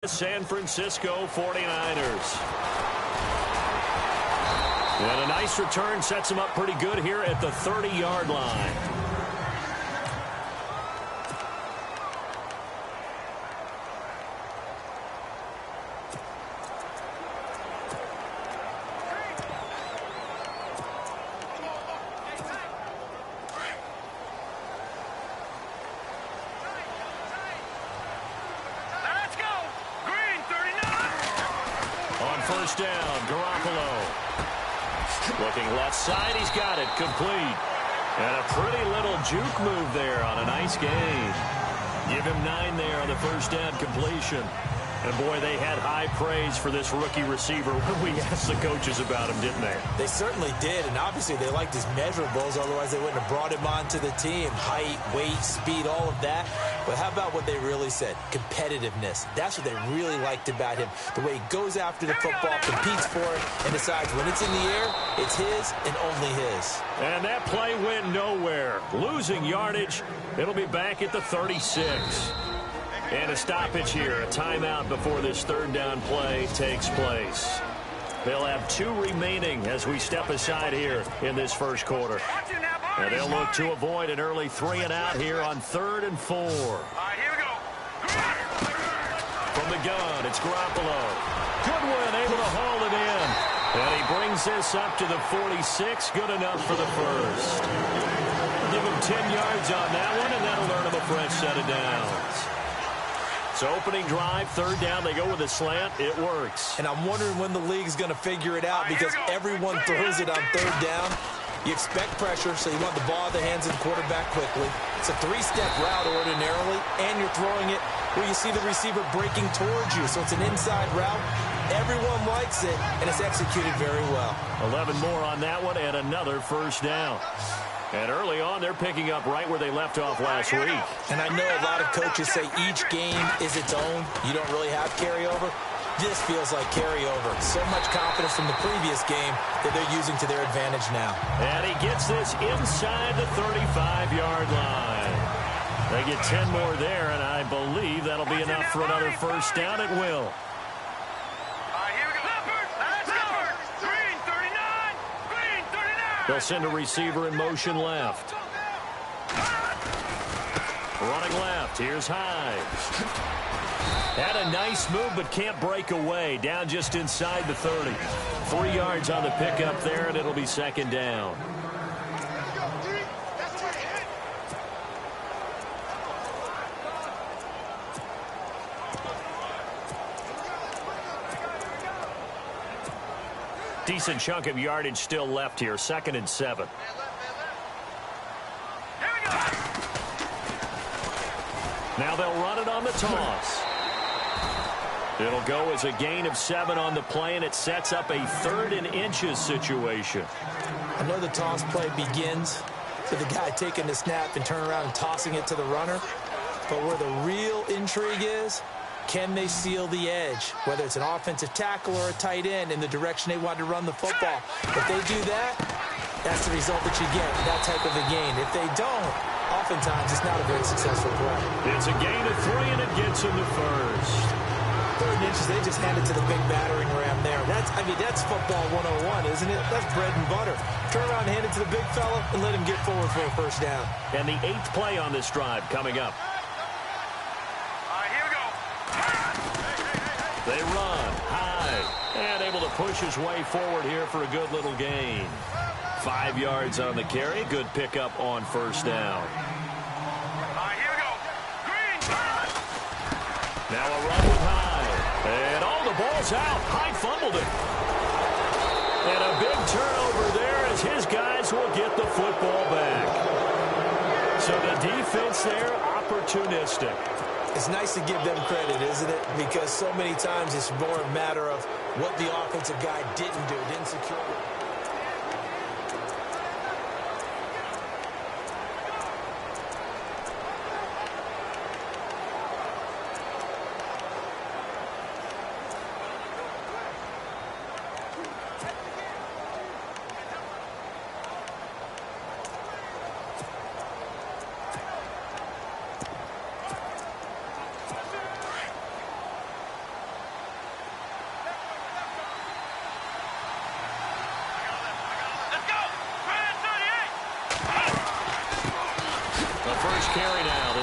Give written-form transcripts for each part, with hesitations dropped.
San Francisco 49ers. And a nice return sets him up pretty good here at the 30-yard line. First down, Garoppolo. Looking left side, he's got it, complete. And a pretty little juke move there on a nice gain. Give him 9 there on the first down completion. And boy, they had high praise for this rookie receiver when we asked the coaches about him, didn't they? They certainly did, and obviously they liked his measurables, otherwise they wouldn't have brought him onto the team. Height, weight, speed, all of that. But how about what they really said? Competitiveness. That's what they really liked about him. The way he goes after the football, competes for it, and decides when it's in the air, it's his and only his. And that play went nowhere. Losing yardage. It'll be back at the 36. And a stoppage here, a timeout before this third down play takes place. They'll have 2 remaining as we step aside here in this first quarter. And they'll look to avoid an early 3 and out here on 3rd and 4. All right, here we go. From the gun, it's Garoppolo. Goodwin able to haul it in. And he brings this up to the 46. Good enough for the first. Give him 10 yards on that one, and that'll earn him a fresh set of downs. So opening drive, 3rd down, they go with a slant. It works. And I'm wondering when the league's going to figure it out because everyone throws it on 3rd down. You expect pressure, so you want the ball in the hands of the quarterback quickly. It's a 3-step route ordinarily, and you're throwing it where you see the receiver breaking towards you. So it's an inside route. Everyone likes it, and it's executed very well. 11 more on that one, and another first down. And early on, they're picking up right where they left off last week. And I know a lot of coaches say each game is its own. You don't really have carryover. This feels like carryover. So much confidence from the previous game that they're using to their advantage now. And he gets this inside the 35-yard line. They get 10 more there, and I believe that'll be enough for another first down. It will. They'll send a receiver in motion left. Running left. Here's Hyde. Had a nice move, but can't break away. Down just inside the 30. 3 yards on the pickup there, and it'll be 2nd down. Decent chunk of yardage still left here. 2nd and 7. Now they'll run it on the toss. It'll go as a gain of 7 on the play, and it sets up a 3rd and inches situation. I know the toss play begins with the guy taking the snap and turning around and tossing it to the runner. But where the real intrigue is, can they seal the edge, whether it's an offensive tackle or a tight end, in the direction they want to run the football? If they do that, that's the result that you get, that type of a gain. If they don't, oftentimes it's not a very successful play. It's a gain of 3, and it gets him the first. 3rd and inches, they just hand it to the big battering ram there. That's football 101, isn't it? That's bread and butter. Turn around and hand it to the big fella and let him get forward for a first down. And the 8th play on this drive coming up. They run high and able to push his way forward here for a good little gain. 5 yards on the carry. Good pickup on first down. Here we go. Now a run with Hyde. And the ball's out. Hyde fumbled it. And a big turnover there as his guys will get the football back. So the defense there, opportunistic. It's nice to give them credit, isn't it? Because so many times it's more a matter of what the offensive guy didn't do, didn't secure it.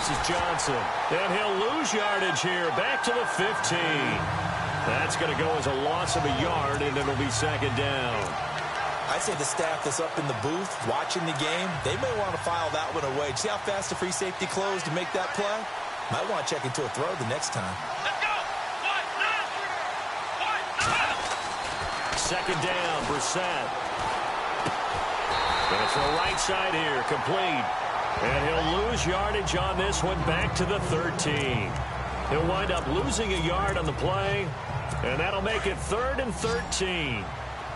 This is Johnson. And he'll lose yardage here. Back to the 15. That's going to go as a loss of a yard, and it'll be second down. I'd say the staff that's up in the booth watching the game, they may want to file that one away. See how fast the free safety closed to make that play? Might want to check into a throw the next time. Let's go. Second down, Brissett. Going to throw right side here, complete. And he'll lose yardage on this one, back to the 13. He'll wind up losing a yard on the play, and that'll make it 3rd and 13.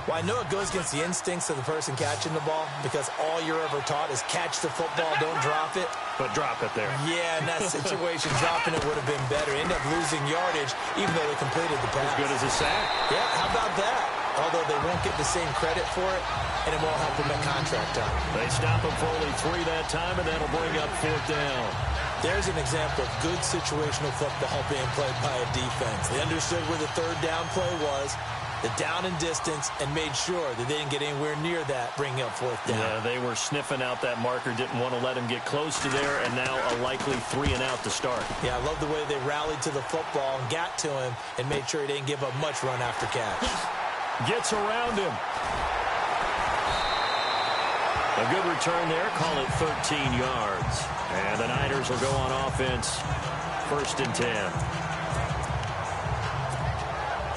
Well, I know it goes against the instincts of the person catching the ball because all you're ever taught is catch the football, don't drop it. But drop it there. Yeah, in that situation, dropping it would have been better. End up losing yardage, even though they completed the pass. As good as a sack. Yeah, how about that? Although they won't get the same credit for it, and it won't help them at contract time. They stop him for only 3 that time, and that'll bring up 4th down. There's an example of good situational football being played by a defense. They understood where the 3rd down play was, the down and distance, and made sure that they didn't get anywhere near that, bringing up 4th down. Yeah, they were sniffing out that marker, didn't want to let him get close to there, and now a likely 3 and out to start. Yeah, I love the way they rallied to the football and got to him and made sure he didn't give up much run after catch. Gets around him. A good return there, call it 13 yards. And the Niners will go on offense, 1st and 10.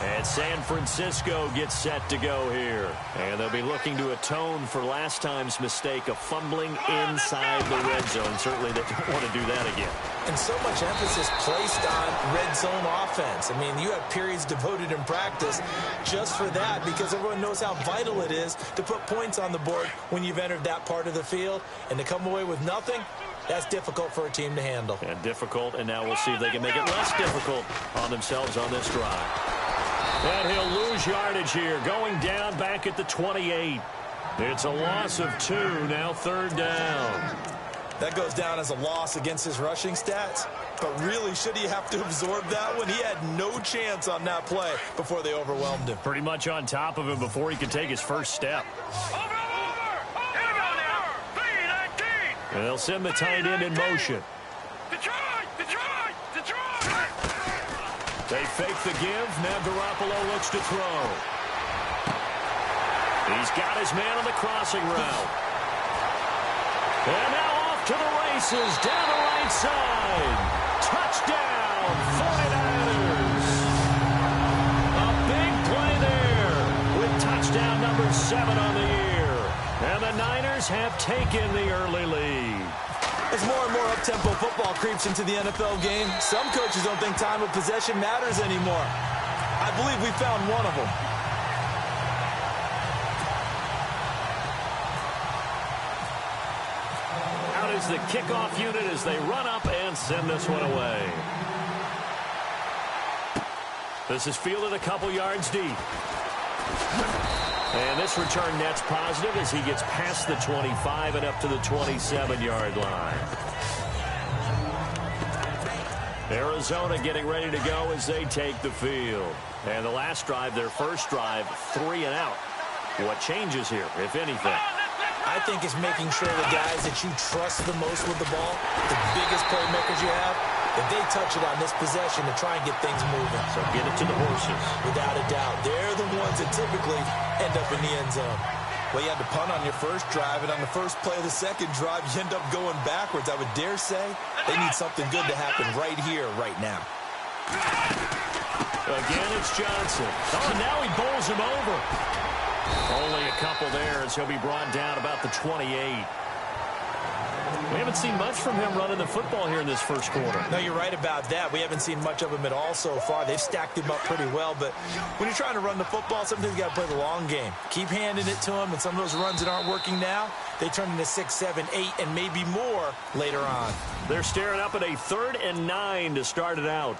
And San Francisco gets set to go here. And they'll be looking to atone for last time's mistake of fumbling inside the red zone. Certainly they don't want to do that again. And so much emphasis placed on red zone offense. I mean, you have periods devoted in practice just for that because everyone knows how vital it is to put points on the board when you've entered that part of the field. And to come away with nothing, that's difficult for a team to handle. And difficult, and now we'll see if they can make it less difficult on themselves on this drive. And he'll lose yardage here, going down back at the 28. It's a loss of 2, now 3rd down. That goes down as a loss against his rushing stats. But really, should he have to absorb that one? He had no chance on that play before they overwhelmed him. Pretty much on top of him before he could take his first step. Over. Here we go now. 319. And they'll send the tight end in motion. Detroit. They fake the give. Now Garoppolo looks to throw. He's got his man on the crossing route. And now off to the races down the right side. Touchdown, 49ers. A big play there with touchdown number 7 on the year. And the Niners have taken the early lead. As more and more up-tempo football creeps into the NFL game, some coaches don't think time of possession matters anymore. I believe we found one of them. Out is the kickoff unit as they run up and send this one away. This is fielded a couple yards deep. And this return net's positive as he gets past the 25 and up to the 27-yard line. Arizona getting ready to go as they take the field. And the last drive, their first drive, 3 and out. What changes here, if anything? I think it's making sure the guys that you trust the most with the ball, the biggest playmakers you have, that they touch it on this possession to try and get things moving. So get it to the horses. Without a doubt. They're the ones that typically end up in the end zone. Well, you had to punt on your first drive, and on the first play of the second drive, you end up going backwards. I would dare say they need something good to happen right here, right now. Again, it's Johnson. Oh, and now he bowls him over. Only a couple there as he'll be brought down about the 28. We haven't seen much from him running the football here in this first quarter. No, you're right about that. We haven't seen much of him at all so far. They've stacked him up pretty well, but when you're trying to run the football, sometimes you got to play the long game. Keep handing it to him, and some of those runs that aren't working now, they turn into 6, 7, 8, and maybe more later on. They're staring up at a 3rd and 9 to start it out.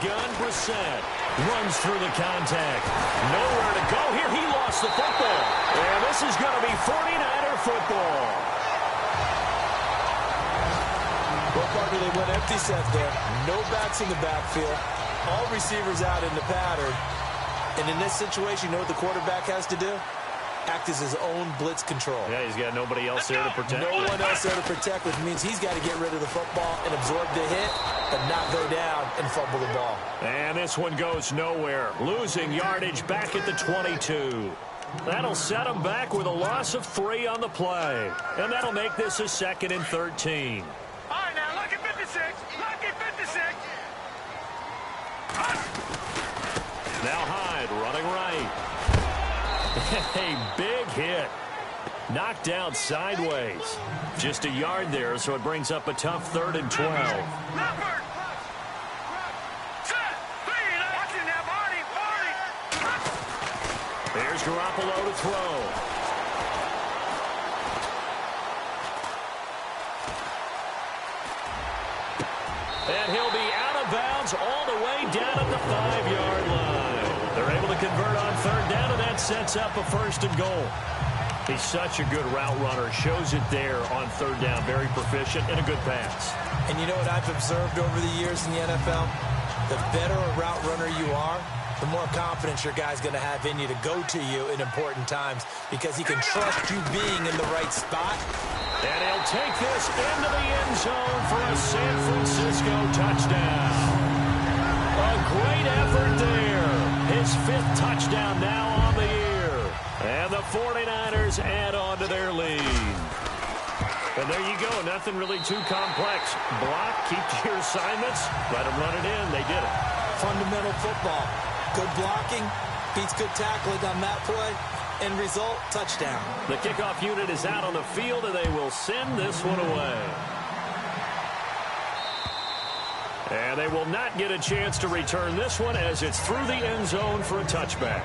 Gun, Brissett runs through the contact. Nowhere to go here. He lost the football. And this is going to be 49er football. Well, partner, they went empty set there. No backs in the backfield. All receivers out in the pattern. And in this situation, you know what the quarterback has to do? Act as his own blitz control. Yeah, he's got nobody else there to protect. No one else there to protect, which means he's got to get rid of the football and absorb the hit, but not go down and fumble the ball. And this one goes nowhere. Losing yardage back at the 22. That'll set him back with a loss of 3 on the play. And that'll make this a 2nd and 13. All right, now, lucky 56. Lucky 56. Now Hyde running right. A big hit. Knocked down sideways. Just a yard there, so it brings up a tough 3rd and 12. Leopard. Set. Clean. Watching that body. There's Garoppolo to throw. And he'll be out of bounds all the way down at the 5-yard line. They're able to convert on 3rd down, and that sets up a 1st and goal. He's such a good route runner. Shows it there on 3rd down. Very proficient and a good pass. And you know what I've observed over the years in the NFL? The better a route runner you are, the more confidence your guy's going to have in you to go to you in important times because he can trust you being in the right spot. And he'll take this into the end zone for a San Francisco touchdown. A great effort there. His 5th touchdown now on the year. And the 49ers add on to their lead. And there you go. Nothing really too complex. Block, keep to your assignments, let them run it in. They did it. Fundamental football. Good blocking, beats good tackling on that play. End result, touchdown. The kickoff unit is out on the field, and they will send this one away. And they will not get a chance to return this one as it's through the end zone for a touchback.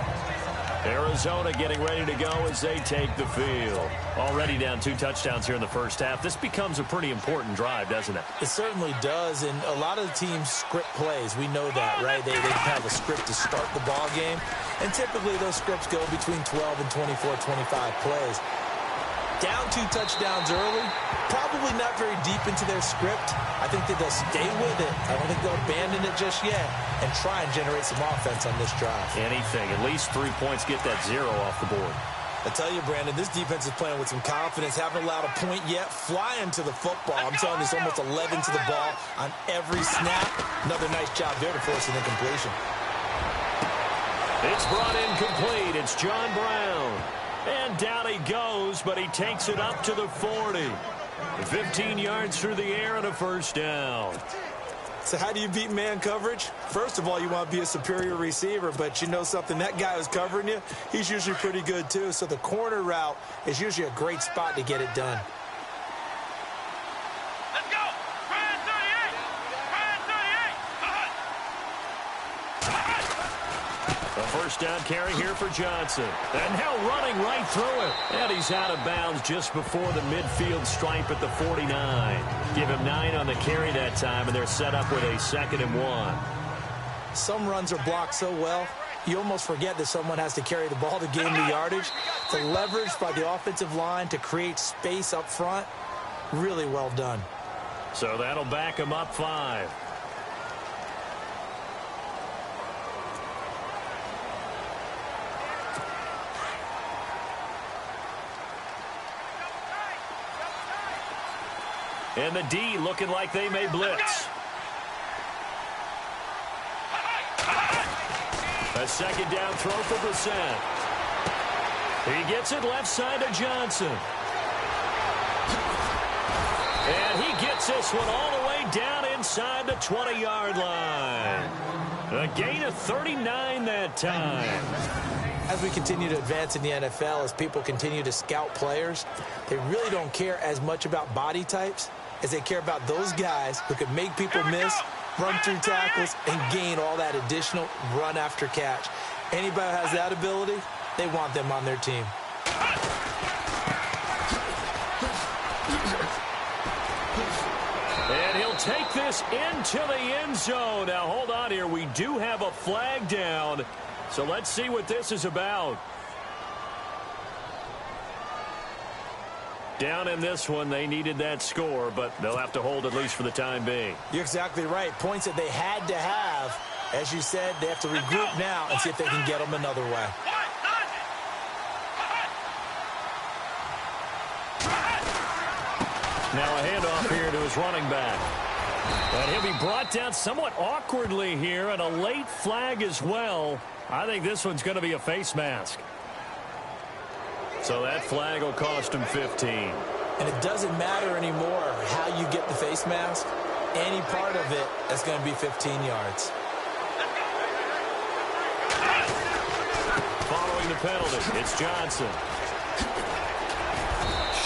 Arizona getting ready to go as they take the field. Already down 2 touchdowns here in the first half. This becomes a pretty important drive, doesn't it? It certainly does, and a lot of the teams script plays. We know that, right? They have a script to start the ball game, and typically those scripts go between 12 and 24, 25 plays. Down 2 touchdowns early, probably not very deep into their script. I think that they'll stay with it. I don't think they'll abandon it just yet and try and generate some offense on this drive. Anything. At least 3 points, get that 0 off the board. I tell you, Brandon, this defense is playing with some confidence. Haven't allowed a point yet. Flying to the football. I'm telling you, it's almost 11 to the ball on every snap. Another nice job there to force an incompletion. It's brought in complete. It's John Brown. And down he goes, but he takes it up to the 40. 15 yards through the air and a 1st down. So how do you beat man coverage? First of all, you want to be a superior receiver, but you know something, that guy who's covering you, he's usually pretty good too. So the corner route is usually a great spot to get it done. Let's go. Ryan 38. Ryan 38. A 1st down carry here for Johnson. And now running right through it. And he's out of bounds just before the midfield stripe at the 49. Give him 9 on the carry that time, and they're set up with a 2nd and 1. Some runs are blocked so well, you almost forget that someone has to carry the ball to gain the yardage. The leverage by the offensive line to create space up front, really well done. So that'll back him up 5. And the D looking like they may blitz. A 2nd down throw for Brissett. He gets it left side to Johnson. And he gets this one all the way down inside the 20-yard line. A gain of 39 that time. As we continue to advance in the NFL, as people continue to scout players, they really don't care as much about body types as they care about those guys who can make people miss, run through tackles, and gain all that additional run after catch. Anybody who has that ability, they want them on their team. And he'll take this into the end zone. Now, hold on here. We do have a flag down. So let's see what this is about. Down in this one, they needed that score, but they'll have to hold at least for the time being. You're exactly right. Points that they had to have, As you said, they have to regroup now and see if they can get them another way. Now a handoff here to his running back. And he'll be brought down somewhat awkwardly here, and a late flag as well. I think this one's going to be a face mask. So that flag will cost him 15. And it doesn't matter anymore how you get the face mask. Any part of it is going to be 15 yards. Following the penalty, it's Johnson.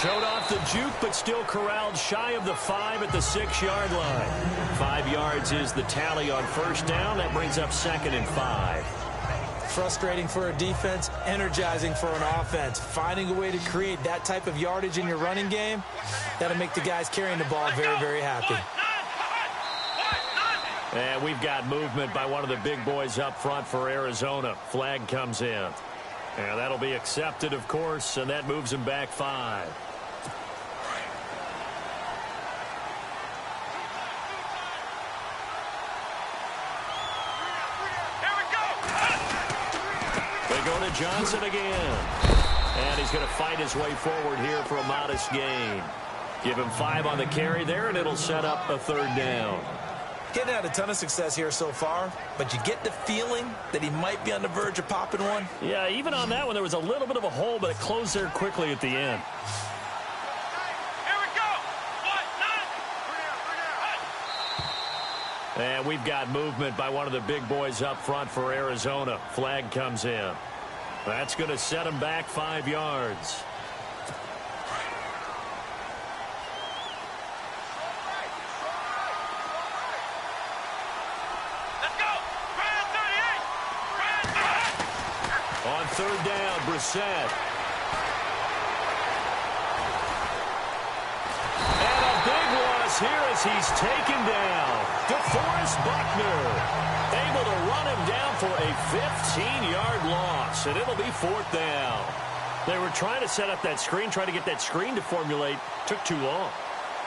Showed off the juke, but still corralled shy of the 5 at the 6-yard line. 5 yards is the tally on first down. That brings up 2nd and 5. Frustrating for a defense, energizing for an offense. Finding a way to create that type of yardage in your running game, that'll make the guys carrying the ball very, very happy. And we've got movement by one of the big boys up front for Arizona. Flag comes in. And that'll be accepted, of course, and that moves him back 5. Johnson again. And he's going to fight his way forward here for a modest gain. Give him 5 on the carry there, and it'll set up a 3rd down. Getting had a ton of success here so far, but you get the feeling that he might be on the verge of popping one. Yeah, even on that one, there was a little bit of a hole, but it closed there quickly at the end. And we've got movement by one of the big boys up front for Arizona. Flag comes in. That's going to set him back 5 yards. Let's go. On 3rd down, Brissett. And a big loss here as he's taken down. DeForest Buckner able to run him down for a 15-yard loss, and it'll be 4th down. They were trying to set up that screen, trying to get that screen to formulate. Took too long.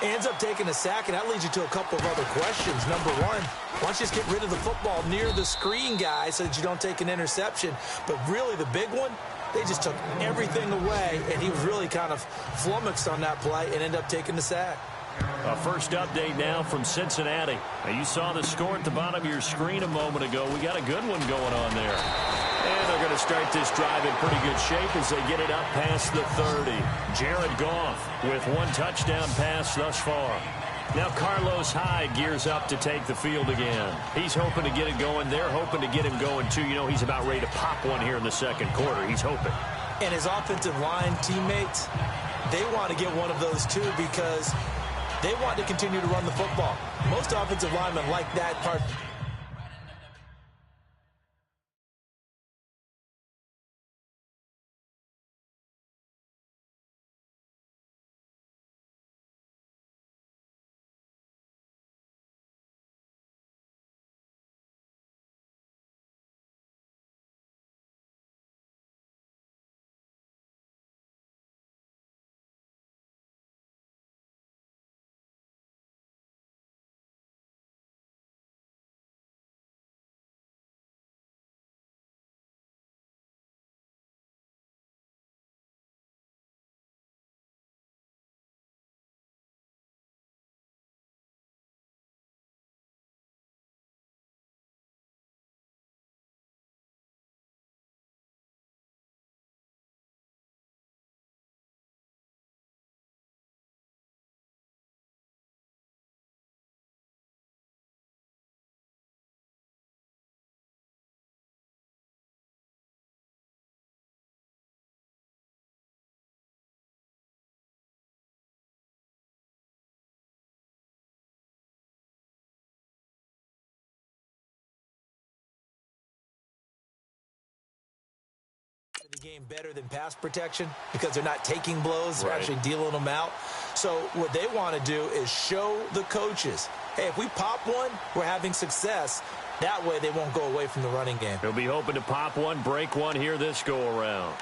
Ends up taking a sack, and that leads you to a couple of other questions. Number one, why don't you just get rid of the football near the screen guy so that you don't take an interception? But really the big one, they just took everything away, and he was really kind of flummoxed on that play and ended up taking the sack. A first update now from Cincinnati. Now you saw the score at the bottom of your screen a moment ago. We got a good one going on there. And they're going to start this drive in pretty good shape as they get it up past the 30. Jared Goff with 1 touchdown pass thus far. Now Carlos Hyde gears up to take the field again. He's hoping to get it going. They're hoping to get him going too. You know, he's about ready to pop one here in the 2nd quarter. He's hoping. And his offensive line teammates, they want to get one of those too because they want to continue to run the football. Most offensive linemen like that part. The game better than pass protection because they're not taking blows, they're actually dealing them out. So what they want to do is show the coaches, hey, if we pop one, we're having success. That way they won't go away from the running game. He'll be hoping to pop one, break one here this go around.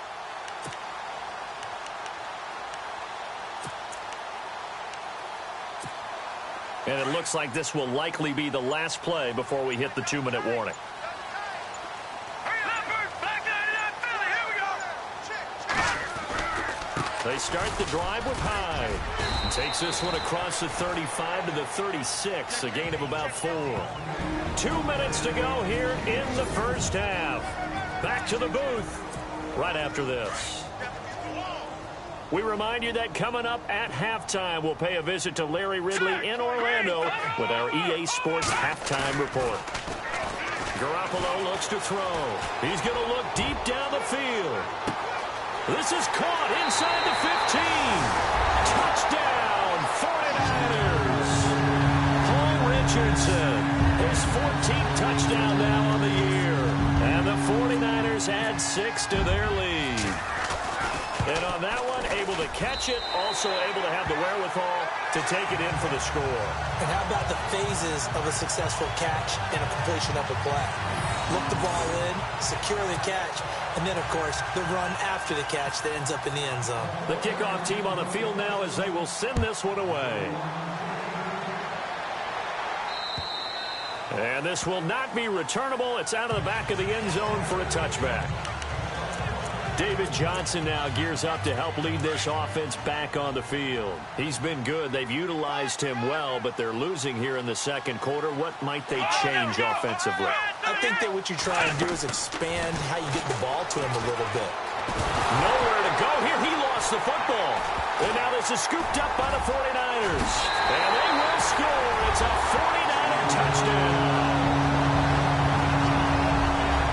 And it looks like this will likely be the last play before we hit the 2-minute warning. They start the drive with Hyde. Takes this one across the 35 to the 36, a gain of about 4. 2 minutes to go here in the first half. Back to the booth right after this. We remind you that coming up at halftime, we'll pay a visit to Larry Ridley in Orlando with our EA Sports Halftime Report. Garoppolo looks to throw. He's going to look deep down the field. This is caught inside the 15. Touchdown, 49ers. Paul Richardson, his 14th touchdown now on the year. And the 49ers add 6 to their lead. And on that one, able to catch it, also able to have the wherewithal to take it in for the score. And how about the phases of a successful catch and a completion of a play? Look the ball in, secure the catch, and then, of course, the run after the catch that ends up in the end zone. The kickoff team on the field now as they will send this one away. And this will not be returnable. It's out of the back of the end zone for a touchback. David Johnson now gears up to help lead this offense back on the field. He's been good. They've utilized him well, but they're losing here in the second quarter. What might they change offensively? I think that what you try and do is expand how you get the ball to him a little bit. Nowhere to go here. He lost the football. And now this is scooped up by the 49ers. And they will score. It's a 49er touchdown.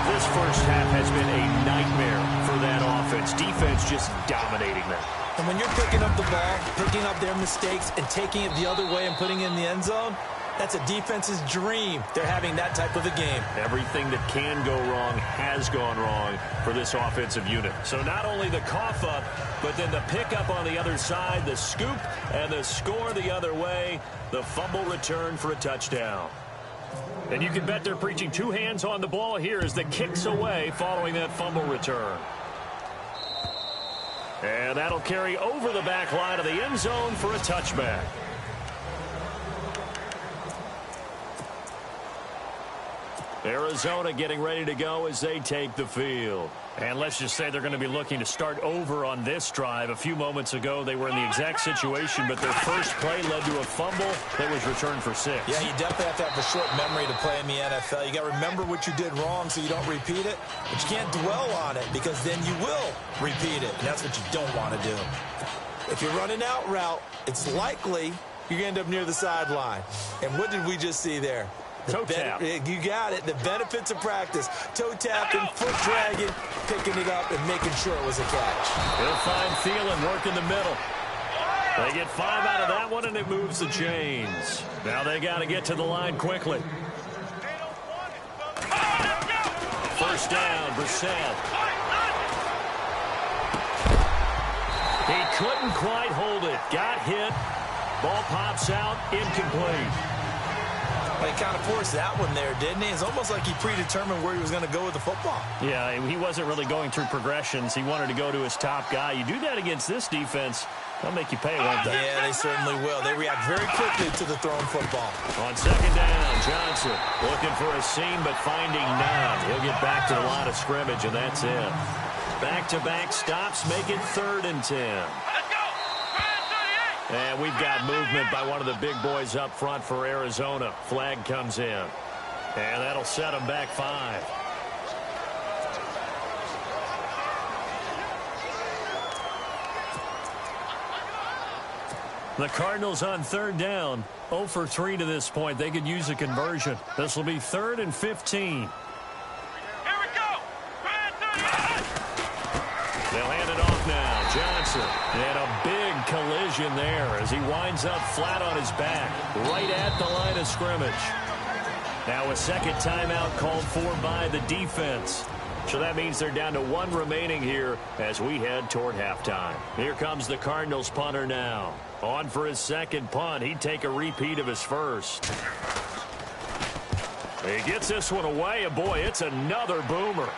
This first half has been a nightmare for that offense. Defense just dominating them. And when you're picking up the ball, picking up their mistakes, and taking it the other way and putting it in the end zone, that's a defense's dream. They're having that type of a game. Everything that can go wrong has gone wrong for this offensive unit. So not only the cough up, but then the pickup on the other side, the scoop, and the score the other way, the fumble return for a touchdown. And you can bet they're preaching 2 hands on the ball here as the kick's away following that fumble return. And that'll carry over the back line of the end zone for a touchback. Arizona getting ready to go as they take the field. And let's just say they're going to be looking to start over on this drive. A few moments ago, they were in the exact situation, but their first play led to a fumble that was returned for 6. Yeah, you definitely have to have a short memory to play in the NFL. You got to remember what you did wrong so you don't repeat it, but you can't dwell on it because then you will repeat it, and that's what you don't want to do. If you're running out route, it's likely you're going to end up near the sideline. And what did we just see there? Toe tap. You got it. The benefits of practice. Toe tapping, foot dragging, picking it up, and making sure it was a catch. He'll find Thielen working the middle. They get 5 out of that one, and it moves the chains. Now they got to get to the line quickly. First down, Brissett. He couldn't quite hold it. Got hit. Ball pops out, incomplete. He kind of forced that one there, didn't he? It's almost like he predetermined where he was going to go with the football. Yeah, he wasn't really going through progressions. He wanted to go to his top guy. You do that against this defense, they'll make you pay, won't they? Yeah, they certainly will. They react very quickly to the thrown football. On second down, Johnson looking for a seam but finding none. He'll get back to the line of scrimmage, and that's it. Back-to-back stops make it 3rd and 10. And we've got movement by one of the big boys up front for Arizona. Flag comes in. And that'll set them back 5. The Cardinals on 3rd down. 0 for 3 to this point. They could use a conversion. This will be 3rd and 15. They'll hand it off now. Johnson. And a big collision there as he winds up flat on his back, right at the line of scrimmage. Now a second timeout called for by the defense. So that means they're down to 1 remaining here as we head toward halftime. Here comes the Cardinals punter now. On for his second punt. He'd take a repeat of his first. He gets this one away, and boy, it's another boomer.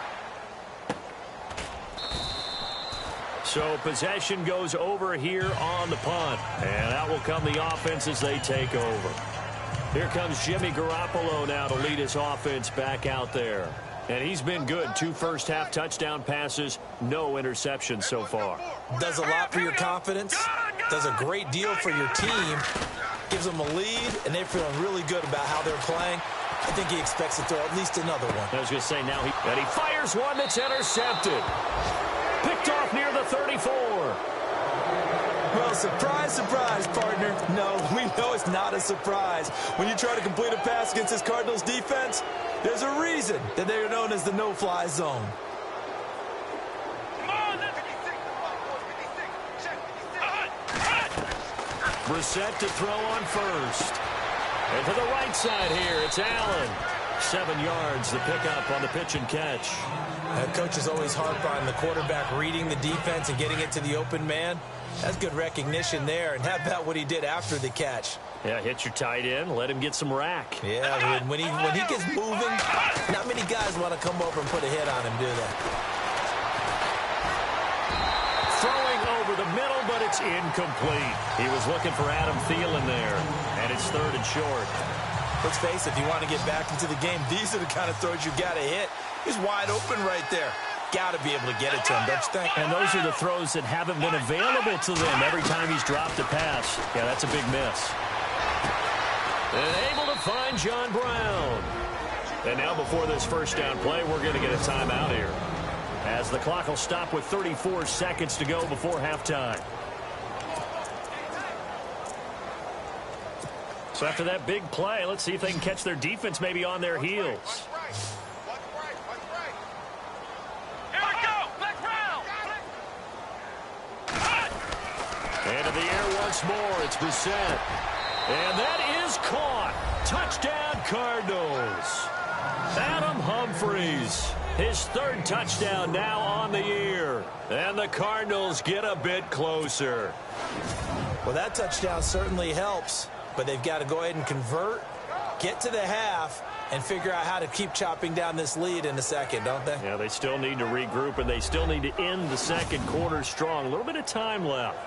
So possession goes over here on the punt. And out will come the offense as they take over. Here comes Jimmy Garoppolo now to lead his offense back out there. And he's been good. 2 first-half touchdown passes, no interceptions so far. Does a lot for your confidence. Does a great deal for your team. Gives them a lead, and they're feeling really good about how they're playing. I think he expects to throw at least another one. I was going to say now he fires one that's intercepted. Picked off near the 34. Well, surprise, surprise, partner. No, we know it's not a surprise. When you try to complete a pass against this Cardinals defense, there's a reason that they are known as the no-fly zone. Brissett to throw on first. And to the right side here, it's Allen. 7 yards, the pickup on the pitch and catch. Coaches always harp on the quarterback reading the defense and getting it to the open man. That's good recognition there. And how about what he did after the catch? Yeah, hit your tight end, let him get some rack. Yeah, when he gets moving, not many guys want to come over and put a hit on him, do they? Throwing over the middle, but it's incomplete. He was looking for Adam Thielen there, and it's 3rd and short. Let's face it, if you want to get back into the game, these are the kind of throws you got to hit. He's wide open right there. Got to be able to get it to him, don't you think? And those are the throws that haven't been available to them every time he's dropped a pass. Yeah, that's a big miss. And able to find John Brown. And now before this first down play, we're going to get a timeout here, as the clock will stop with 34 seconds to go before halftime. So after that big play, let's see if they can catch their defense maybe on their heels. Into the air once more, it's Brissett. And that is caught. Touchdown, Cardinals. Adam Humphries, his 3rd touchdown now on the year. And the Cardinals get a bit closer. Well, that touchdown certainly helps, but they've got to go ahead and convert, get to the half, and figure out how to keep chopping down this lead in the second, don't they? Yeah, they still need to regroup, and they still need to end the second quarter strong. A little bit of time left.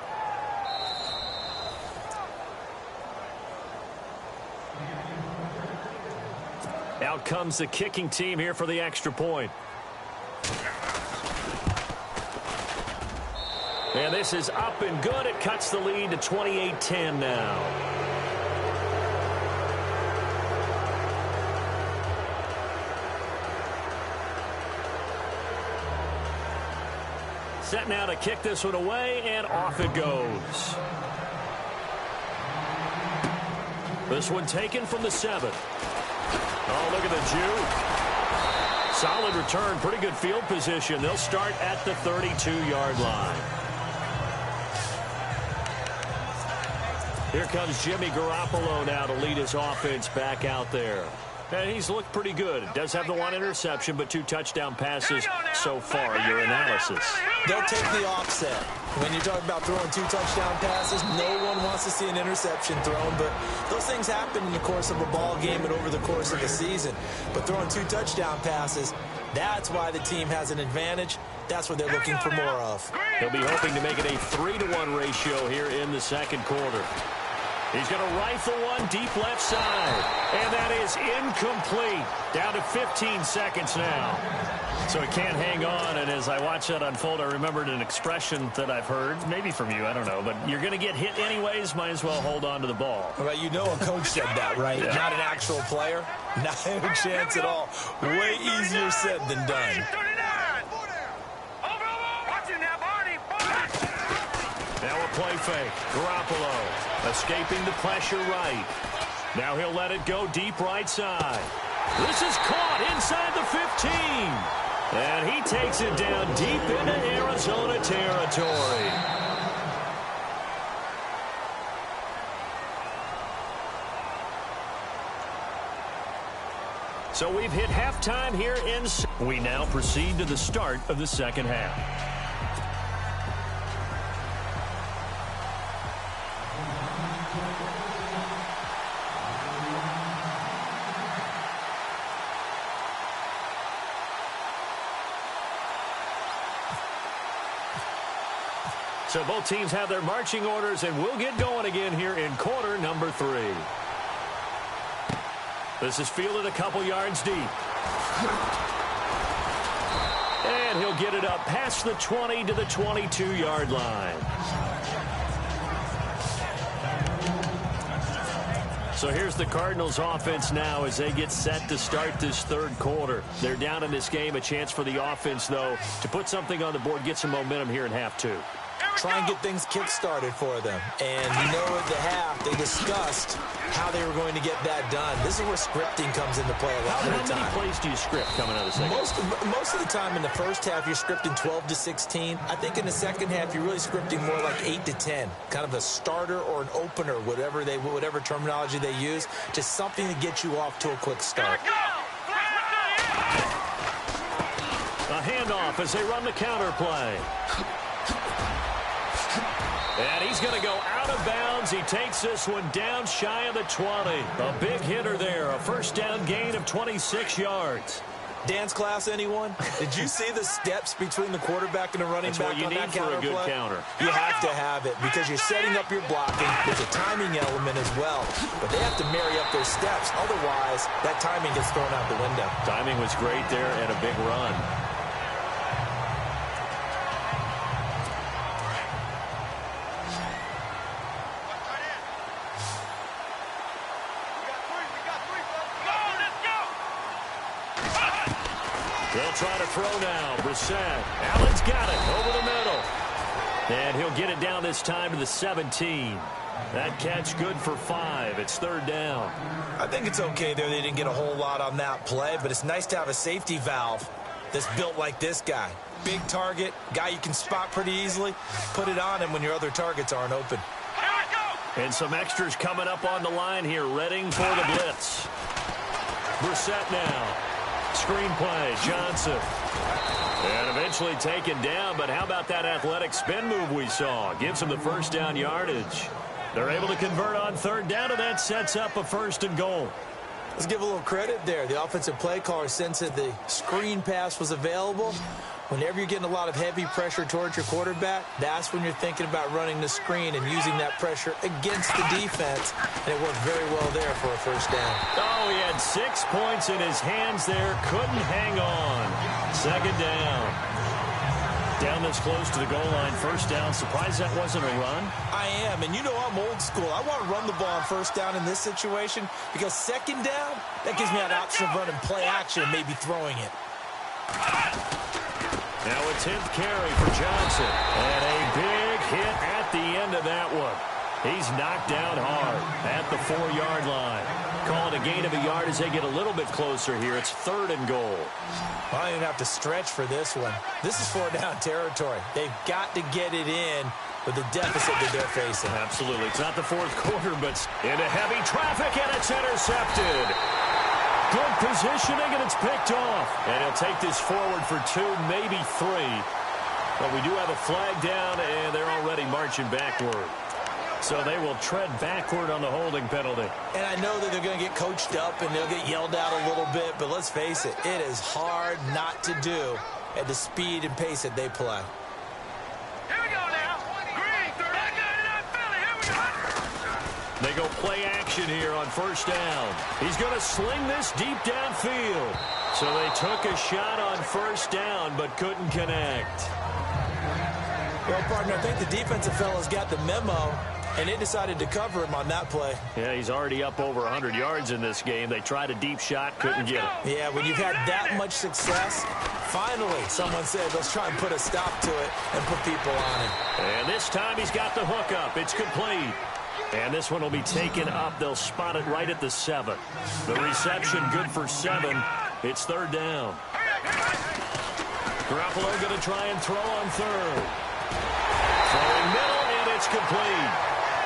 Out comes the kicking team here for the extra point. And this is up and good. It cuts the lead to 28-10 now. Set now to kick this one away, and off it goes. This one taken from the 7. Oh, look at the juke. Solid return, pretty good field position. They'll start at the 32-yard line. Here comes Jimmy Garoppolo now to lead his offense back out there. And he's looked pretty good. Does have the 1 interception, but 2 touchdown passes so far. Your analysis. They'll take the offset. When you're talking about throwing 2 touchdown passes, no one wants to see an interception thrown, but those things happen in the course of a ball game and over the course of the season. But throwing 2 touchdown passes, that's why the team has an advantage. That's what they're looking for more of. He'll be hoping to make it a 3-to-1 ratio here in the second quarter. He's going to rifle one deep left side. And that is incomplete. Down to 15 seconds now. So he can't hang on. And as I watch that unfold, I remembered an expression that I've heard, maybe from you, I don't know. But you're going to get hit anyways, might as well hold on to the ball. Well, you know a coach said that, right? Yeah. Not an actual player. Not a chance at all. Way easier said than done. Now a play fake. Garoppolo escaping the pressure right. Now he'll let it go deep right side. This is caught inside the 15. And he takes it down deep into Arizona territory. So we've hit halftime here in. We now proceed to the start of the second half. So both teams have their marching orders, and we'll get going again here in quarter number 3. This is fielded a couple yards deep. And he'll get it up past the 20 to the 22-yard line. So here's the Cardinals offense now as they get set to start this third quarter. They're down in this game. A chance for the offense, though, to put something on the board, get some momentum here in half two. Try and get things kick-started for them. And you know at the half, they discussed how they were going to get that done. This is where scripting comes into play a lot of the time. How many plays do you script coming out of the second? Most of the time in the first half, you're scripting 12 to 16. I think in the second half, you're really scripting more like 8 to 10. Kind of a starter or an opener, whatever terminology they use. Just something to get you off to a quick start. A handoff as they run the counter play. And he's going to go out of bounds. He takes this one down shy of the 20. A big hitter there. A first down gain of 26 yards. Dance class, anyone? Did you see the steps between the quarterback and the running back on that counter play? That's what you need for a good counter. You have to have it because you're setting up your blocking. There's a timing element as well. But they have to marry up their steps. Otherwise, that timing gets thrown out the window. Timing was great there and a big run. They'll try to throw now. Brissett. Allen's got it over the middle. And he'll get it down this time to the 17. That catch good for 5. It's third down. I think it's okay there. They didn't get a whole lot on that play, but it's nice to have a safety valve that's built like this guy. Big target, guy you can spot pretty easily. Put it on him when your other targets aren't open. And some extras coming up on the line here, readying for the blitz. Brissett now. Screen play, Johnson. And eventually taken down, but how about that athletic spin move we saw? Gives him the first down yardage. They're able to convert on third down, and that sets up a first and goal. Let's give a little credit there. The offensive play caller sensed that the screen pass was available. Whenever you're getting a lot of heavy pressure towards your quarterback, that's when you're thinking about running the screen and using that pressure against the defense. And it worked very well there for a first down. Oh, he had 6 points in his hands there. Couldn't hang on. Second down. Down this close to the goal line. First down. Surprised that wasn't a run? I am. And you know I'm old school. I want to run the ball on first down in this situation because second down, that gives me an option of running play action and maybe throwing it. Now a 10th carry for Johnson. And a big hit at the end of that one. He's knocked down hard at the 4-yard line. Calling a gain of a yard as they get a little bit closer here. It's third and goal. I don't even have to stretch for this one. This is 4-down territory. They've got to get it in with the deficit that they're facing. Absolutely. It's not the fourth quarter, but into heavy traffic, and it's intercepted. Good positioning, and it's picked off. And he'll take this forward for 2, maybe 3. But we do have a flag down, and they're already marching backward. So they will tread backward on the holding penalty. And I know that they're going to get coached up, and they'll get yelled out a little bit. But let's face it, it is hard not to do at the speed and pace that they play. Here we go now. Green, third. Here we go. They go play action here on first down. He's going to sling this deep downfield. So they took a shot on first down, but couldn't connect. Well, partner, I think the defensive fellas got the memo, and they decided to cover him on that play. Yeah, he's already up over 100 yards in this game. They tried a deep shot, couldn't get it. Yeah, when you've had that much success, finally someone said, let's try and put a stop to it and put people on him. And this time he's got the hook up. It's complete. And this one will be taken up. They'll spot it right at the 7. The reception good for 7. It's third down. Garoppolo going to try and throw on third. Throwing middle, and it's complete.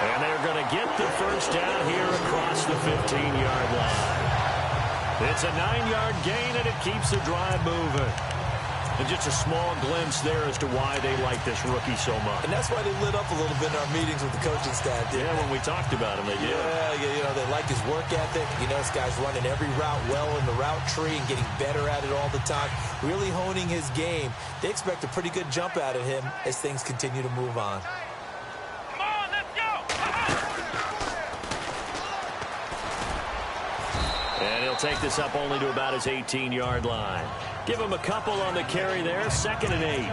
And they're going to get the first down here across the 15-yard line. It's a 9-yard gain, and it keeps the drive moving. And just a small glimpse there as to why they like this rookie so much. And that's why they lit up a little bit in our meetings with the coaching staff, didn't they? When we talked about him, they did. Yeah, you know, they like his work ethic. You know, this guy's running every route well in the route tree and getting better at it all the time, really honing his game. They expect a pretty good jump out of him as things continue to move on. Come on, let's go. And he'll take this up only to about his 18-yard line. Give him a couple on the carry there, 2nd and 8.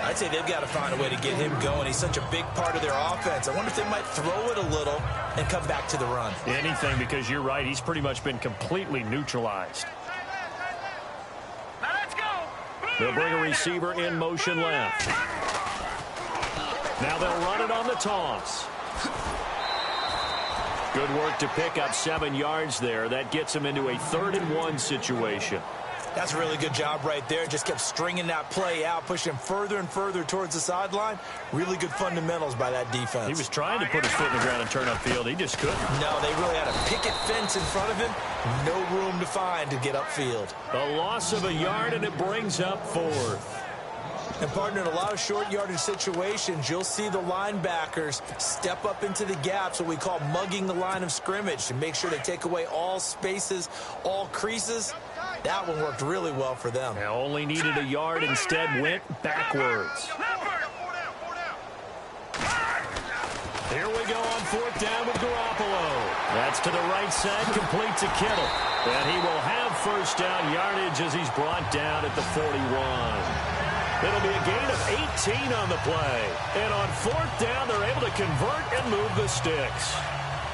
I'd say they've got to find a way to get him going. He's such a big part of their offense. I wonder if they might throw it a little and come back to the run. Anything, because you're right. He's pretty much been completely neutralized. Now let's go. They'll bring a receiver in motion left. Now they'll run it on the toss. Good work to pick up 7 yards there. That gets him into a 3rd and 1 situation. That's a really good job right there. Just kept stringing that play out, pushing him further and further towards the sideline. Really good fundamentals by that defense. He was trying to put his foot in the ground and turn upfield. He just couldn't. No, they really had a picket fence in front of him. No room to find to get upfield. A loss of a yard, and it brings up 4th. And, partner, in a lot of short yardage situations, you'll see the linebackers step up into the gaps, what we call mugging the line of scrimmage, to make sure they take away all spaces, all creases. That one worked really well for them. Now only needed a yard, instead went backwards. Here we go on 4th down with Garoppolo. That's to the right side, complete to Kittle. And he will have 1st down yardage as he's brought down at the 41. It'll be a gain of 18 on the play. And on 4th down, they're able to convert and move the sticks.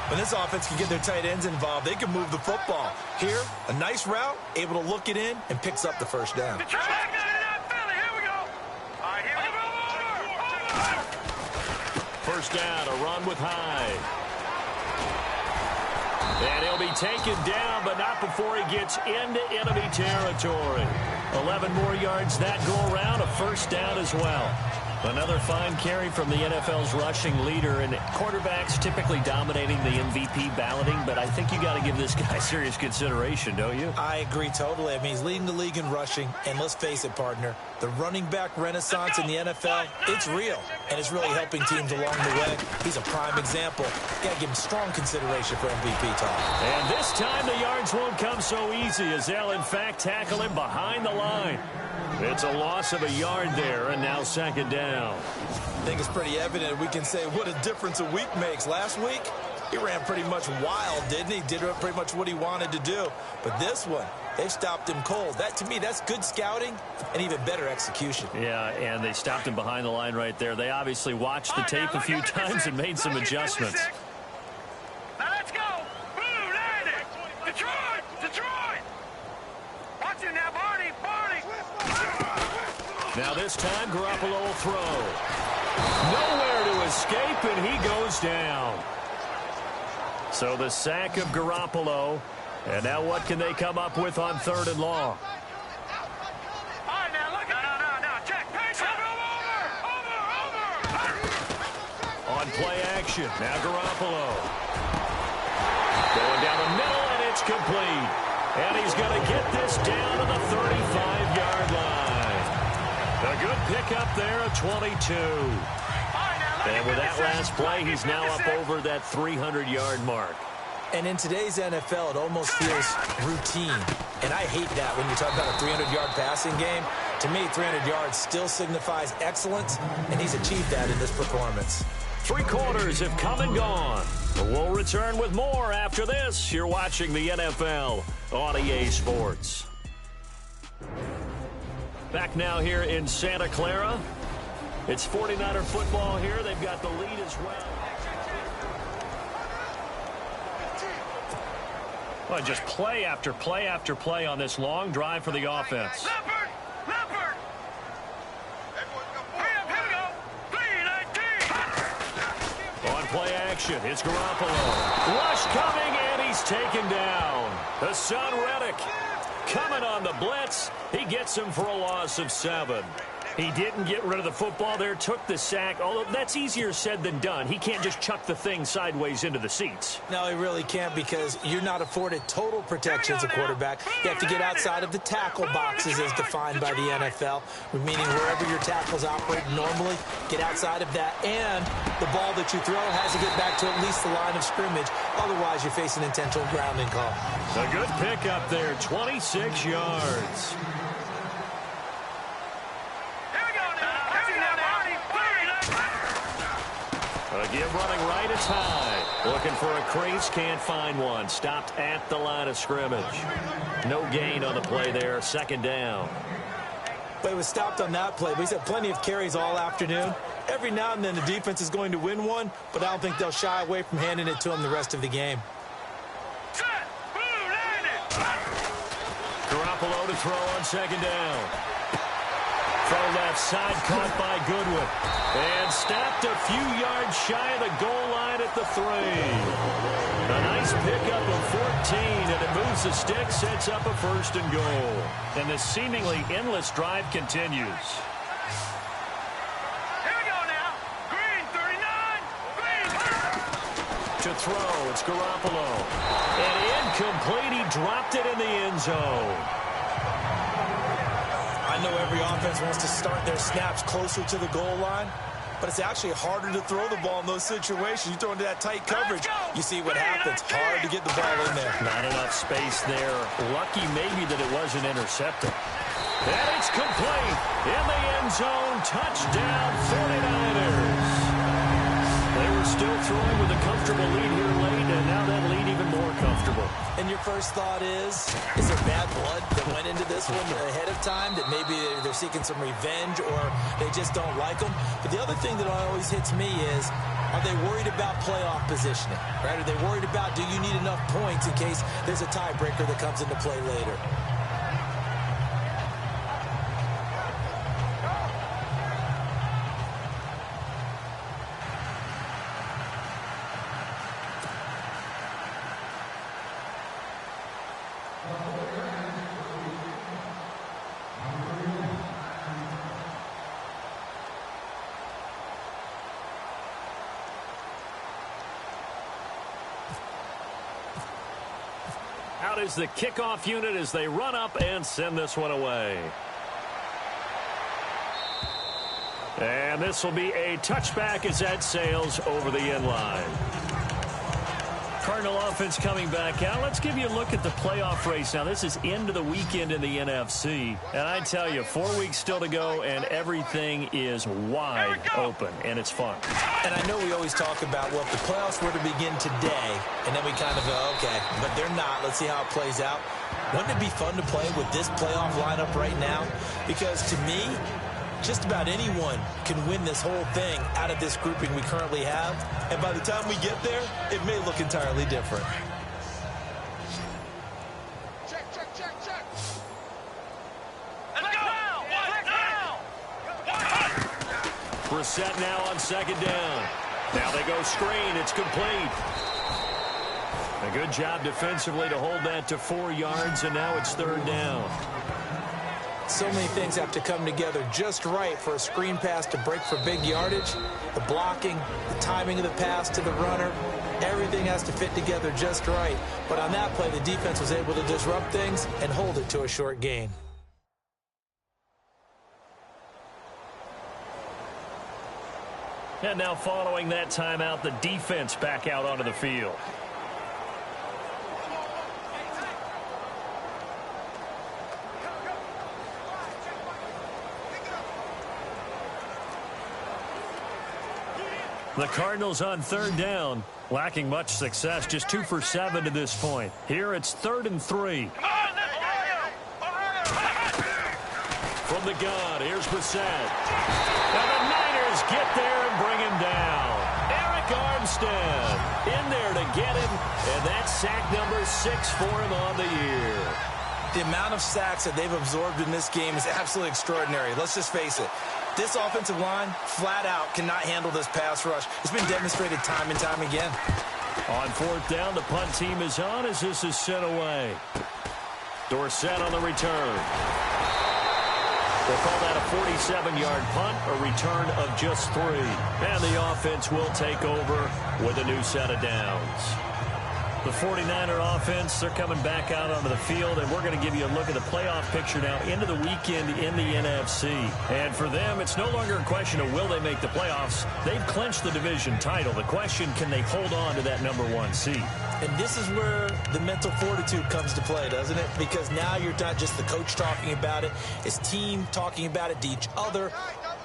When this offense can get their tight ends involved, they can move the football. Here, a nice route, able to look it in, and picks up the 1st down. Here we go. All right, here we go. 1st down, a run with Hyde. And he'll be taken down, but not before he gets into enemy territory. 11 more yards that go around, a 1st down as well. Another fine carry from the NFL's rushing leader, and quarterbacks typically dominating the MVP balloting, but I think you got to give this guy serious consideration, don't you? I agree totally. I mean, he's leading the league in rushing, and let's face it, partner, the running back renaissance in the NFL, it's real, and it's really helping teams along the way. He's a prime example. Got to give him strong consideration for MVP talk. And this time the yards won't come so easy, as they'll in fact tackle him behind the line. It's a loss of a yard there, and now 2nd down. I think it's pretty evident. We can say what a difference a week makes. Last week, he ran pretty much wild, didn't he? Did pretty much what he wanted to do. But this one, they've stopped him cold. That, to me, that's good scouting and even better execution. Yeah, and they stopped him behind the line right there. They obviously watched the tape a few times and made some adjustments. Now let's go. Boom, landed. Detroit. Watch it now, Barney. Now this time, Garoppolo will throw. Nowhere to escape, and he goes down. So the sack of Garoppolo. And now what can they come up with on 3rd and long? All right, now look at no. Check. Over. On play action, now Garoppolo. Going down the middle, and it's complete. And he's going to get this down to the 35-yard line. A good pickup there at 22. And with that last play, he's now up over that 300-yard mark. And in today's NFL, it almost feels routine. And I hate that when you talk about a 300-yard passing game. To me, 300 yards still signifies excellence, and he's achieved that in this performance. 3 quarters have come and gone. We'll return with more after this. You're watching the NFL on EA Sports. Back now here in Santa Clara. It's 49er football here. They've got the lead as well. Well, just play after play after play on this long drive for the offense. Leopard. Here we go. 3-19. On play action, it's Garoppolo. Rush coming, and he's taken down. Hassan Reddick coming on the blitz. He gets him for a loss of 7. He didn't get rid of the football there, took the sack, although that's easier said than done. He can't just chuck the thing sideways into the seats. No, he really can't, because you're not afforded total protection as a quarterback. You have to get outside of the tackle boxes as defined by the NFL, meaning wherever your tackles operate normally, get outside of that, and the ball that you throw has to get back to at least the line of scrimmage. Otherwise, you're facing intentional grounding call. A good pickup there, 26 yards. A give running right, it's high. Looking for a crease, can't find one. Stopped at the line of scrimmage. No gain on the play there, second down. But it was stopped on that play, but he's had plenty of carries all afternoon. Every now and then the defense is going to win one, but I don't think they'll shy away from handing it to him the rest of the game. Garoppolo to throw on second down. Throw left side, caught by Goodwin. And stopped a few yards shy of the goal line at the 3. A nice pickup of 14, and it moves the stick, sets up a 1st and goal. And the seemingly endless drive continues. Here we go now. Green, 39. Green. To throw, it's Garoppolo. And incomplete, he dropped it in the end zone. I know every offense wants to start their snaps closer to the goal line, but it's actually harder to throw the ball in those situations. You throw into that tight coverage, you see what happens. Hard to get the ball in there. Not enough space there. Lucky maybe that it wasn't intercepted. And it's complete. In the end zone, touchdown 49ers. They were still throwing with a comfortable lead here late, and now that lead even more comfortable. And your first thought is there bad blood that went into this one ahead of time, that maybe they're seeking some revenge or they just don't like them? But the other thing that always hits me is, are they worried about playoff positioning? Right? Are they worried about, do you need enough points in case there's a tiebreaker that comes into play later? Out is the kickoff unit as they run up and send this one away. And this will be a touchback as that sails over the end line. Cardinal offense coming back out. Let's give you a look at the playoff race. Now, this is into the weekend in the NFC. And I tell you, 4 weeks still to go, and everything is wide open, and it's fun. And I know we always talk about, well, if the playoffs were to begin today, and then we kind of go, okay, but they're not. Let's see how it plays out. Wouldn't it be fun to play with this playoff lineup right now? Because to me, just about anyone can win this whole thing out of this grouping we currently have. And by the time we get there, it may look entirely different. Check. Let's go. Brissett now on second down. Now they go screen. It's complete. A good job defensively to hold that to 4 yards, and now it's third down. So many things have to come together just right for a screen pass to break for big yardage. The blocking, the timing of the pass to the runner, everything has to fit together just right. But on that play, the defense was able to disrupt things and hold it to a short gain. And now following that timeout, the defense back out onto the field. The Cardinals on third down, lacking much success, just 2 for 7 to this point. Here it's 3rd and 3. From the gun, here's Brissett. And the Niners get there and bring him down. Eric Armstead in there to get him, and that's sack number 6 for him on the year. The amount of sacks that they've absorbed in this game is absolutely extraordinary. Let's just face it. This offensive line, flat out, cannot handle this pass rush. It's been demonstrated time and time again. On 4th down, the punt team is on as this is sent away. Dorsett on the return. We'll call that a 47-yard punt, a return of just 3. And the offense will take over with a new set of downs. The 49er offense, they're coming back out onto the field, and we're going to give you a look at the playoff picture now into the weekend in the NFC. And for them, it's no longer a question of will they make the playoffs. They've clinched the division title. The question, can they hold on to that number 1 seed? And this is where the mental fortitude comes to play, doesn't it? Because now you're not just the coach talking about it. It's team talking about it to each other.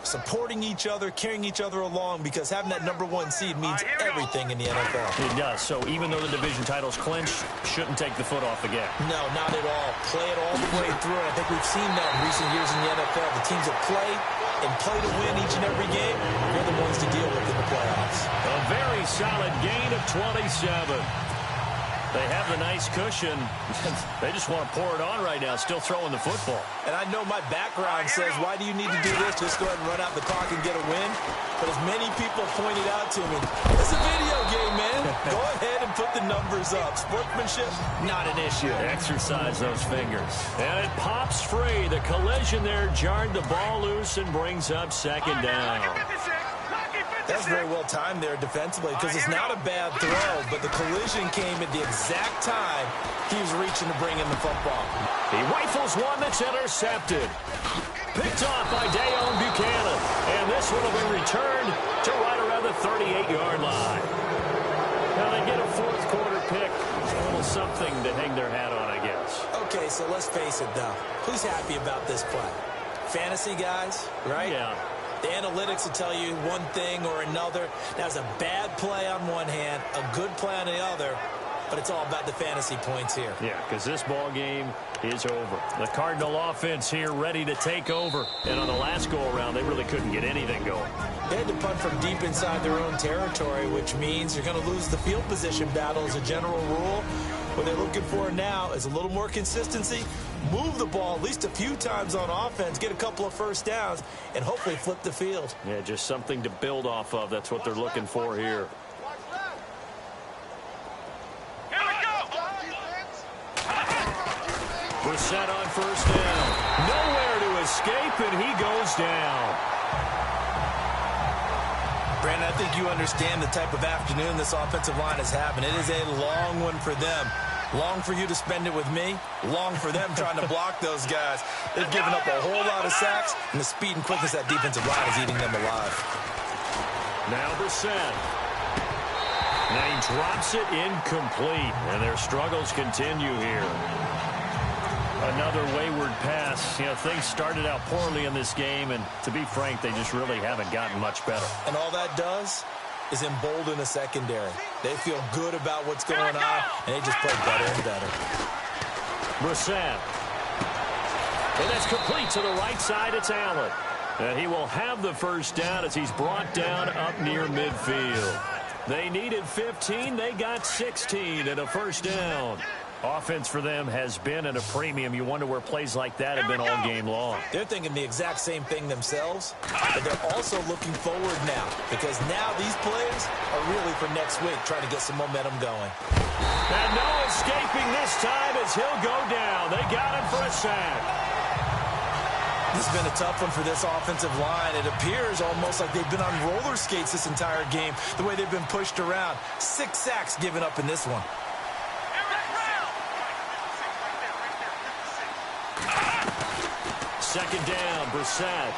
supporting each other, carrying each other along, because having that #1 seed means everything in the NFL. It does. So even though the division title's clinched, shouldn't take the foot off the gas. No, not at all. Play it all the way through. And I think we've seen that in recent years in the NFL. The teams that play and play to win each and every game, they're the ones to deal with in the playoffs. A very solid gain of 27. They have the nice cushion. They just want to pour it on right now, still throwing the football. And I know my background says, why do you need to do this? Just go ahead and run out the clock and get a win. But as many people pointed out to me, it's a video game, man. Go ahead and put the numbers up. Sportsmanship, not an issue. Exercise those fingers. And it pops free. The collision there jarred the ball loose and brings up second down. That's very well timed there defensively, because it's not a bad throw, but the collision came at the exact time he was reaching to bring in the football. He rifles one that's intercepted. Picked off by Dayon Buchanan. And this one will be returned to right around the 38-yard line. Now they get a fourth quarter pick. A little something to hang their hat on, I guess. Okay, so let's face it, though. Who's happy about this play? Fantasy guys, right? Yeah. The analytics will tell you one thing or another. That's a bad play on one hand, a good play on the other, but it's all about the fantasy points here. Yeah, because this ball game is over. The Cardinal offense here ready to take over. And on the last go-around, they really couldn't get anything going. They had to punt from deep inside their own territory, which means you're going to lose the field position battle as a general rule. What they're looking for now is a little more consistency, move the ball at least a few times on offense, get a couple of first downs, and hopefully flip the field. Yeah, just something to build off of. That's what they're looking for here. Here we go! Brissett on first down. Nowhere to escape, and he goes down. Brandon, I think you understand the type of afternoon this offensive line is having. It is a long one for them. Long for you to spend it with me. Long for them trying to block those guys. They've given up a whole lot of sacks, and the speed and quickness of that defensive line is eating them alive. Now Brissett. Now he drops it incomplete, and their struggles continue here. Another wayward pass. You know, things started out poorly in this game, and to be frank, they just really haven't gotten much better. And all that does is embolden the secondary. They feel good about what's going on, and they just play better and better. Brissett. And that's complete to the right side. It's Allen. And he will have the first down as he's brought down up near midfield. They needed 15. They got 16 and a first down. Offense for them has been at a premium. You wonder where plays like that have been all game long. They're thinking the exact same thing themselves, but they're also looking forward now, because now these plays are really for next week, trying to get some momentum going. And no escaping this time as he'll go down. They got him for a sack. This has been a tough one for this offensive line. It appears almost like they've been on roller skates this entire game, the way they've been pushed around. 6 sacks given up in this one. Second down, Brissett.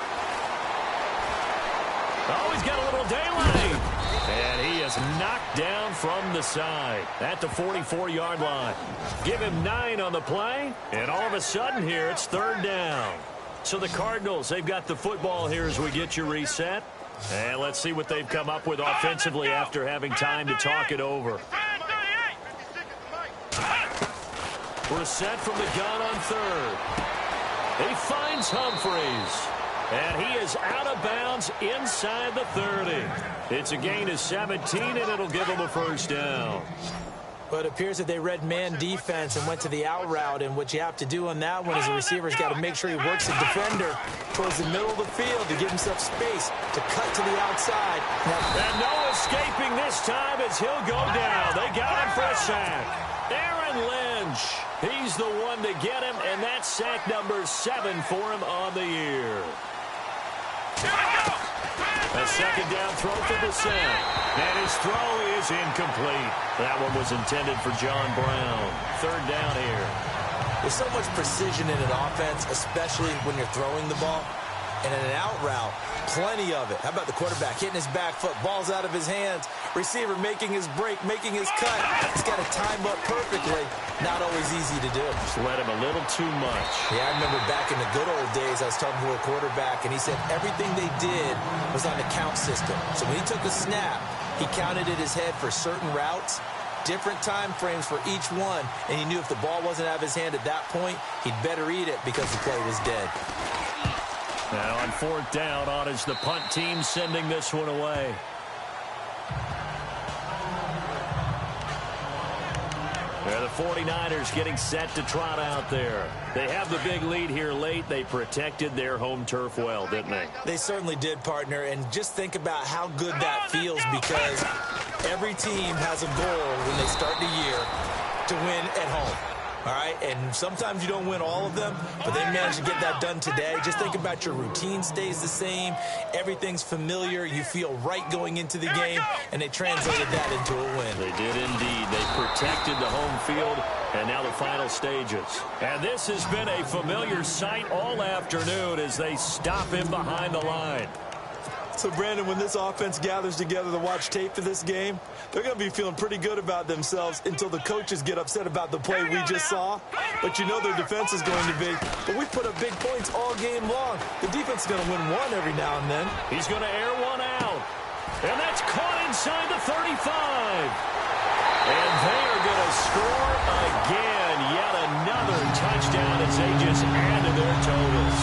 Oh, he's got a little daylight. And he is knocked down from the side at the 44-yard line. Give him 9 on the play, and all of a sudden here it's third down. So the Cardinals, they've got the football here as we get you reset. And let's see what they've come up with offensively after having time to talk it over. Brissett from the gun on third. He finds Humphreys, and he is out of bounds inside the 30. It's a gain of 17, and it'll give him a first down. But it appears that they read man defense and went to the out route, and what you have to do on that one is the receiver's got to make sure he works the defender towards the middle of the field to give himself space to cut to the outside. And no escaping this time as he'll go down. They got him for a sack. Aaron Lynch, he's the one to get him, and that's sack number 7 for him on the year. A second down throw for Brissett, and his throw is incomplete. That one was intended for John Brown. Third down here. There's so much precision in an offense, especially when you're throwing the ball. And in an out route, plenty of it. How about the quarterback hitting his back foot, ball's out of his hands, receiver making his break, making his cut. He's got to time up perfectly. Not always easy to do. Just let him a little too much. Yeah, I remember back in the good old days, I was talking to a quarterback, and he said everything they did was on the count system. So when he took a snap, he counted in his head for certain routes, different time frames for each one, and he knew if the ball wasn't out of his hand at that point, he'd better eat it because the play was dead. Now on fourth down, on is the punt team sending this one away. They're the 49ers getting set to trot out there. They have the big lead here late. They protected their home turf well, didn't they? They certainly did, partner, and just think about how good that feels because every team has a goal when they start the year to win at home. All right, and sometimes you don't win all of them, but they managed to get that done today. Just think about your routine stays the same. Everything's familiar. You feel right going into the game, and they translated that into a win. They did indeed. They protected the home field, and now the final stages. And this has been a familiar sight all afternoon as they stop him behind the line. So, Brandon, when this offense gathers together to watch tape for this game, they're going to be feeling pretty good about themselves until the coaches get upset about the play we just saw. But you know their defense is going to be. But we put up big points all game long. The defense is going to win one every now and then. He's going to air one out. And that's caught inside the 35. And they are going to score again. Yet another touchdown as they just added their totals.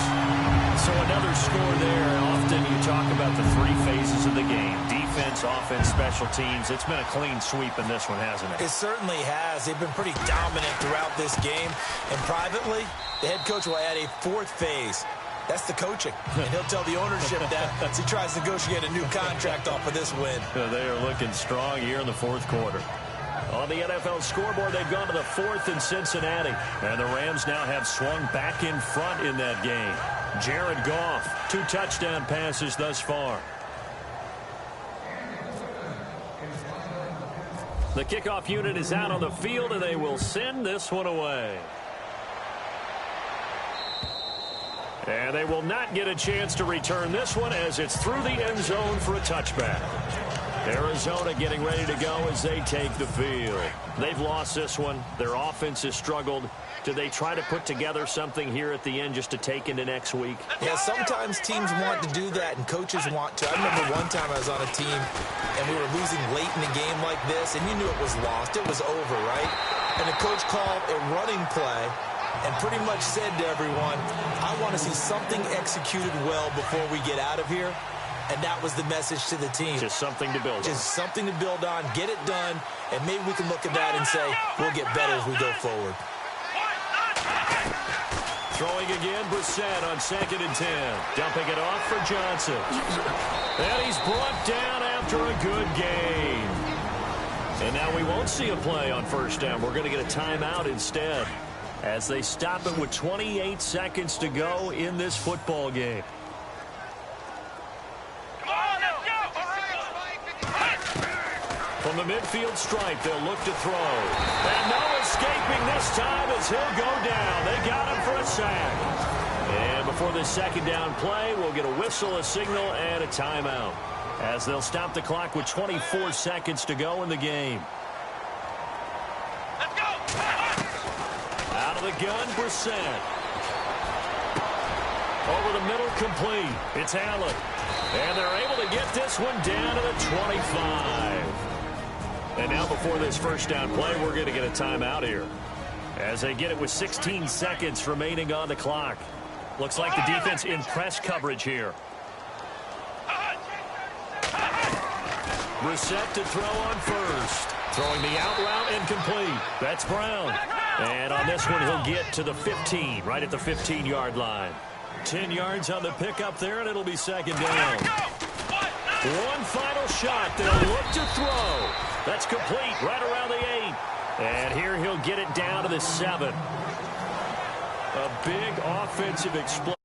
So another score there. Often you talk about the three phases of the game. Defense, offense, special teams. It's been a clean sweep in this one, hasn't it? It certainly has. They've been pretty dominant throughout this game. And privately, the head coach will add a fourth phase. That's the coaching. And he'll tell the ownership that as he tries to negotiate a new contract off of this win. They are looking strong here in the fourth quarter. On the NFL scoreboard, they've gone to the fourth in Cincinnati. And the Rams now have swung back in front in that game. Jared Goff, 2 touchdown passes thus far. The kickoff unit is out on the field, and they will send this one away. And they will not get a chance to return this one as it's through the end zone for a touchback. Arizona getting ready to go as they take the field. They've lost this one. Their offense has struggled. Do they try to put together something here at the end just to take into next week? Yeah, sometimes teams want to do that and coaches want to. I remember one time I was on a team and we were losing late in the game like this, and you knew it was lost. It was over, right? And the coach called a running play and pretty much said to everyone, I want to see something executed well before we get out of here. And that was the message to the team. Just something to build on. Just something to build on, get it done, and maybe we can look at that and say, we'll get better as we go forward. Throwing again, Brissett on 2nd and 10. Dumping it off for Johnson. And he's brought down after a good game. And now we won't see a play on first down. We're going to get a timeout instead as they stop it with 28 seconds to go in this football game. From the midfield stripe, they'll look to throw. And no escaping this time as he'll go down. They got him for a sack. And before this second down play, we'll get a whistle, a signal, and a timeout as they'll stop the clock with 24 seconds to go in the game. Let's go! Out of the gun, Brissett. Over the middle, complete. It's Allen. And they're able to get this one down to the 25. And now before this first down play, we're going to get a timeout here as they get it with 16 seconds remaining on the clock. Looks like the defense in press coverage here. Brissett to throw on first. Throwing the out route incomplete. That's Brown. And on this one, he'll get to the 15, right at the 15-yard line. 10 yards on the pickup there, and it'll be second down. One final shot. They'll look to throw. That's complete right around the 8. And here he'll get it down to the 7. A big offensive explosion.